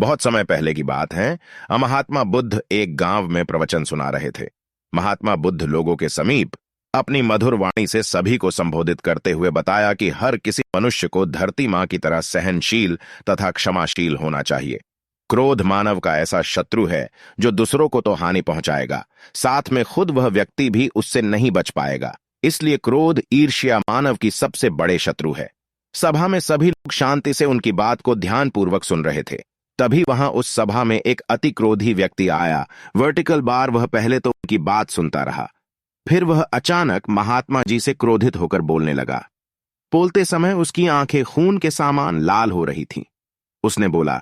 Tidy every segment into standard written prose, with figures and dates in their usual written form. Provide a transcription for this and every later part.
बहुत समय पहले की बात है। महात्मा बुद्ध एक गांव में प्रवचन सुना रहे थे। महात्मा बुद्ध लोगों के समीप अपनी मधुर वाणी से सभी को संबोधित करते हुए बताया कि हर किसी मनुष्य को धरती मां की तरह सहनशील तथा क्षमाशील होना चाहिए। क्रोध मानव का ऐसा शत्रु है जो दूसरों को तो हानि पहुंचाएगा, साथ में खुद वह व्यक्ति भी उससे नहीं बच पाएगा। इसलिए क्रोध, ईर्ष्या मानव की सबसे बड़े शत्रु है। सभा में सभी लोग शांति से उनकी बात को ध्यानपूर्वक सुन रहे थे। तभी वहां उस सभा में एक अति क्रोधी व्यक्ति आया। वर्टिकल बार वह पहले तो उनकी बात सुनता रहा, फिर वह अचानक महात्मा जी से क्रोधित होकर बोलने लगा। बोलते समय उसकी आंखें खून के समान लाल हो रही थीं। उसने बोला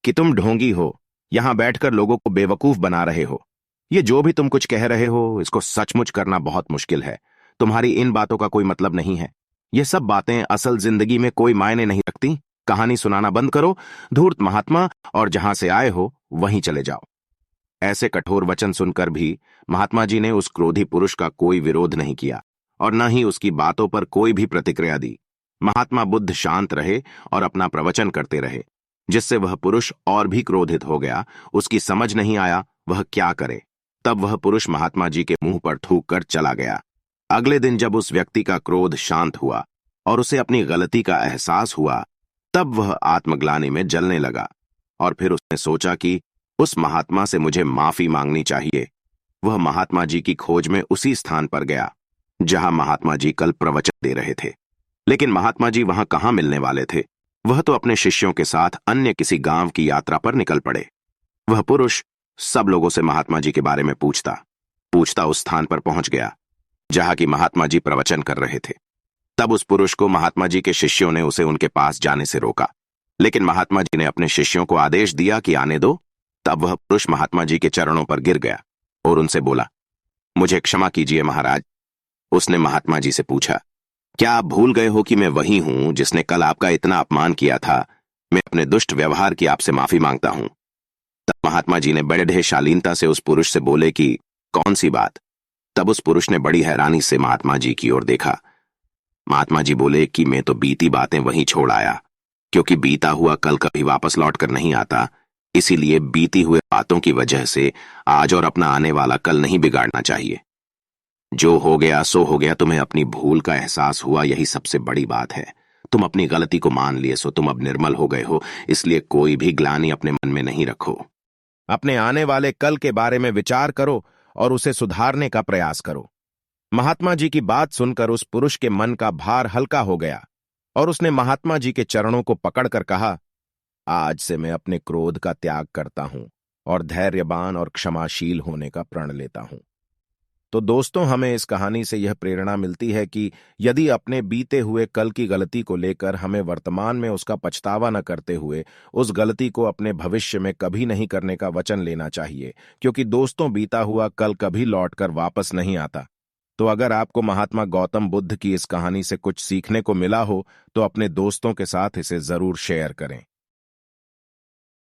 कि तुम ढोंगी हो, यहां बैठकर लोगों को बेवकूफ बना रहे हो। ये जो भी तुम कुछ कह रहे हो, इसको सचमुच करना बहुत मुश्किल है। तुम्हारी इन बातों का कोई मतलब नहीं है। ये सब बातें असल जिंदगी में कोई मायने नहीं रखती। कहानी सुनाना बंद करो, धूर्त महात्मा, और जहां से आए हो वहीं चले जाओ। ऐसे कठोर वचन सुनकर भी महात्मा जी ने उस क्रोधी पुरुष का कोई विरोध नहीं किया और न ही उसकी बातों पर कोई भी प्रतिक्रिया दी। महात्मा बुद्ध शांत रहे और अपना प्रवचन करते रहे, जिससे वह पुरुष और भी क्रोधित हो गया। उसकी समझ नहीं आया वह क्या करे। तब वह पुरुष महात्मा जी के मुंह पर थूक कर चला गया। अगले दिन जब उस व्यक्ति का क्रोध शांत हुआ और उसे अपनी गलती का एहसास हुआ, तब वह आत्मग्लानि में जलने लगा और फिर उसने सोचा कि उस महात्मा से मुझे माफी मांगनी चाहिए। वह महात्मा जी की खोज में उसी स्थान पर गया जहां महात्मा जी कल प्रवचन दे रहे थे। लेकिन महात्मा जी वहां कहां मिलने वाले थे। वह तो अपने शिष्यों के साथ अन्य किसी गांव की यात्रा पर निकल पड़े। वह पुरुष सब लोगों से महात्मा जी के बारे में पूछता पूछता उस स्थान पर पहुंच गया जहां की महात्मा जी प्रवचन कर रहे थे। तब उस पुरुष को महात्मा जी के शिष्यों ने उसे उनके पास जाने से रोका, लेकिन महात्मा जी ने अपने शिष्यों को आदेश दिया कि आने दो। तब वह पुरुष महात्मा जी के चरणों पर गिर गया और उनसे बोला, मुझे क्षमा कीजिए महाराज। उसने महात्मा जी से पूछा, क्या आप भूल गए हो कि मैं वही हूं जिसने कल आपका इतना अपमान किया था? मैं अपने दुष्ट व्यवहार की आपसे माफी मांगता हूं। तब महात्मा जी ने बड़े शालीनता से उस पुरुष से बोले कि कौन सी बात? तब उस पुरुष ने बड़ी हैरानी से महात्मा जी की ओर देखा। महात्मा जी बोले कि मैं तो बीती बातें वहीं छोड़ आया, क्योंकि बीता हुआ कल कभी वापस लौट कर नहीं आता। इसीलिए बीती हुए बातों की वजह से आज और अपना आने वाला कल नहीं बिगाड़ना चाहिए। जो हो गया सो हो गया। तुम्हें अपनी भूल का एहसास हुआ, यही सबसे बड़ी बात है। तुम अपनी गलती को मान लिए, सो तुम अब निर्मल हो गए हो। इसलिए कोई भी ग्लानि अपने मन में नहीं रखो। अपने आने वाले कल के बारे में विचार करो और उसे सुधारने का प्रयास करो। महात्मा जी की बात सुनकर उस पुरुष के मन का भार हल्का हो गया और उसने महात्मा जी के चरणों को पकड़कर कहा, आज से मैं अपने क्रोध का त्याग करता हूं और धैर्यवान और क्षमाशील होने का प्रण लेता हूं। तो दोस्तों, हमें इस कहानी से यह प्रेरणा मिलती है कि यदि अपने बीते हुए कल की गलती को लेकर हमें वर्तमान में उसका पछतावा न करते हुए उस गलती को अपने भविष्य में कभी नहीं करने का वचन लेना चाहिए, क्योंकि दोस्तों, बीता हुआ कल कभी लौटकर वापस नहीं आता। तो अगर आपको महात्मा गौतम बुद्ध की इस कहानी से कुछ सीखने को मिला हो तो अपने दोस्तों के साथ इसे जरूर शेयर करें।